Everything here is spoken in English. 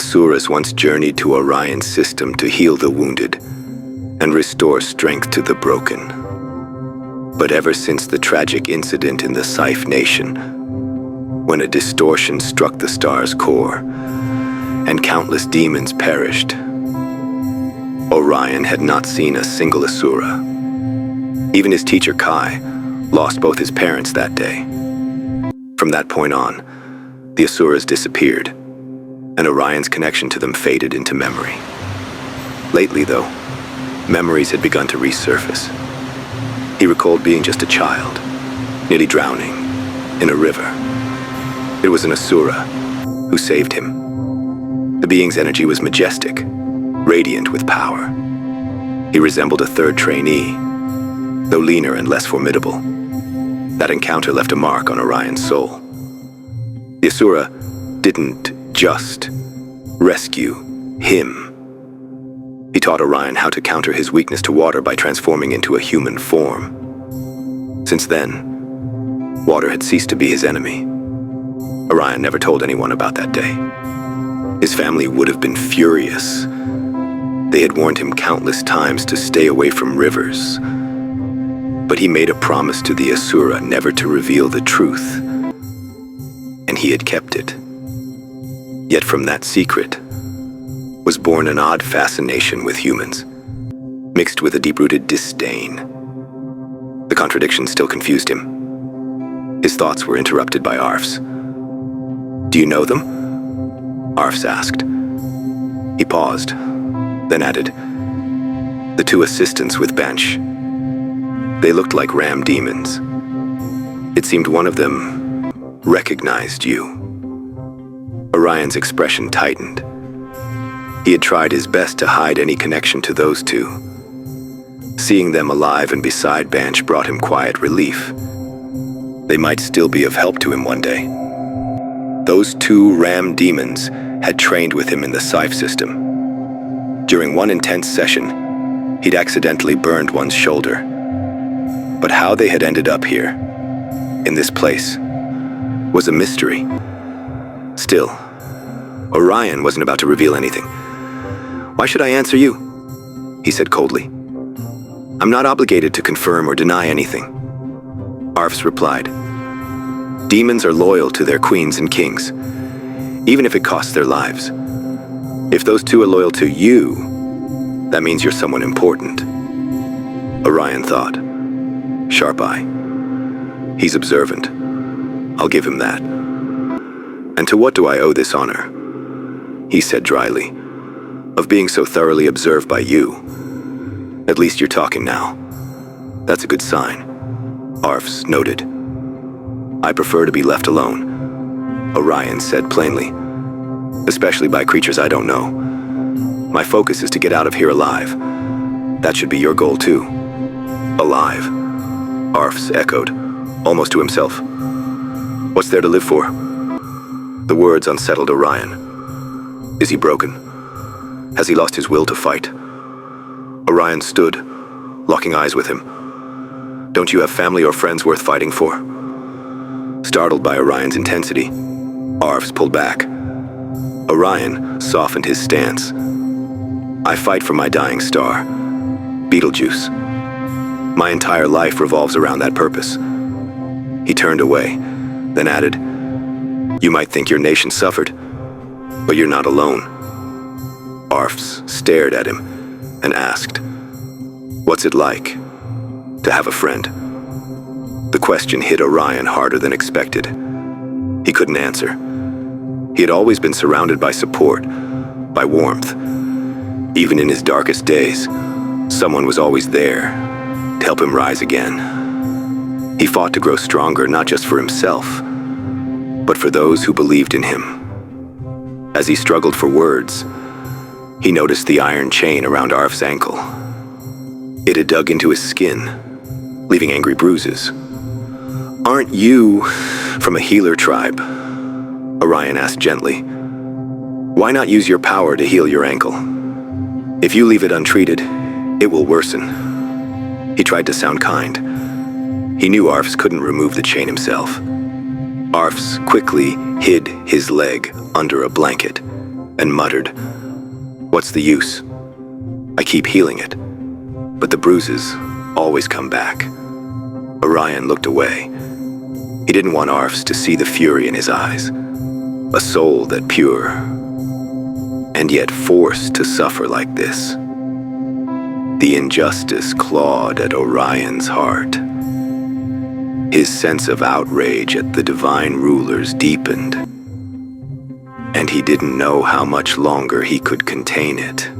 Assuras once journeyed to Orion's system to heal the wounded and restore strength to the broken. But ever since the tragic incident in the Scythe Nation, when a distortion struck the star's core and countless demons perished, Orion had not seen a single Assura. Even his teacher Kai lost both his parents that day. From that point on, the Assuras disappeared, and Orion's connection to them faded into memory. Lately, though, memories had begun to resurface. He recalled being just a child, nearly drowning, in a river. It was an Assura who saved him. The being's energy was majestic, radiant with power. He resembled a third trainee, though leaner and less formidable. That encounter left a mark on Orion's soul. The Assura didn't just rescue him. He taught Orion how to counter his weakness to water by transforming into a human form. Since then, water had ceased to be his enemy. Orion never told anyone about that day. His family would have been furious. They had warned him countless times to stay away from rivers. But he made a promise to the Assura never to reveal the truth, and he had kept it. Yet from that secret was born an odd fascination with humans, mixed with a deep-rooted disdain. The contradiction still confused him. His thoughts were interrupted by Arfs. "Do you know them?" Arfs asked. He paused, then added, "The two assistants with Bench. They looked like ram demons. It seemed one of them recognized you." Orion's expression tightened. He had tried his best to hide any connection to those two. Seeing them alive and beside Bench brought him quiet relief. They might still be of help to him one day. Those two ram demons had trained with him in the Scythe system. During one intense session, he'd accidentally burned one's shoulder. But how they had ended up here, in this place, was a mystery. Still, Orion wasn't about to reveal anything. "Why should I answer you?" he said coldly. "I'm not obligated to confirm or deny anything." Arfs replied, "Demons are loyal to their queens and kings, even if it costs their lives. If those two are loyal to you, that means you're someone important." Orion thought. Sharp eye. He's observant. I'll give him that. "And to what do I owe this honor?" he said dryly. "Of being so thoroughly observed by you. At least you're talking now. That's a good sign," Arfs noted. "I prefer to be left alone," Orion said plainly. "Especially by creatures I don't know. My focus is to get out of here alive. That should be your goal too." "Alive?" Arfs echoed, almost to himself. "What's there to live for?" The words unsettled Orion. Is he broken? Has he lost his will to fight? Orion stood, locking eyes with him. "Don't you have family or friends worth fighting for?" Startled by Orion's intensity, Arfs pulled back. Orion softened his stance. "I fight for my dying star, Betelgeuse. My entire life revolves around that purpose." He turned away, then added, "You might think your nation suffered, but you're not alone." Arfs stared at him and asked, "What's it like to have a friend?" The question hit Orion harder than expected. He couldn't answer. He had always been surrounded by support, by warmth. Even in his darkest days, someone was always there to help him rise again. He fought to grow stronger, not just for himself, but for those who believed in him. As he struggled for words, he noticed the iron chain around Arf's ankle. It had dug into his skin, leaving angry bruises. "Aren't you from a healer tribe?" Orion asked gently. "Why not use your power to heal your ankle? If you leave it untreated, it will worsen." He tried to sound kind. He knew Arfs couldn't remove the chain himself. Arfs quickly hid his leg under a blanket and muttered, "What's the use? I keep healing it, but the bruises always come back." Orion looked away. He didn't want Arfs to see the fury in his eyes, a soul that pure, and yet forced to suffer like this. The injustice clawed at Orion's heart. His sense of outrage at the divine rulers deepened, and he didn't know how much longer he could contain it.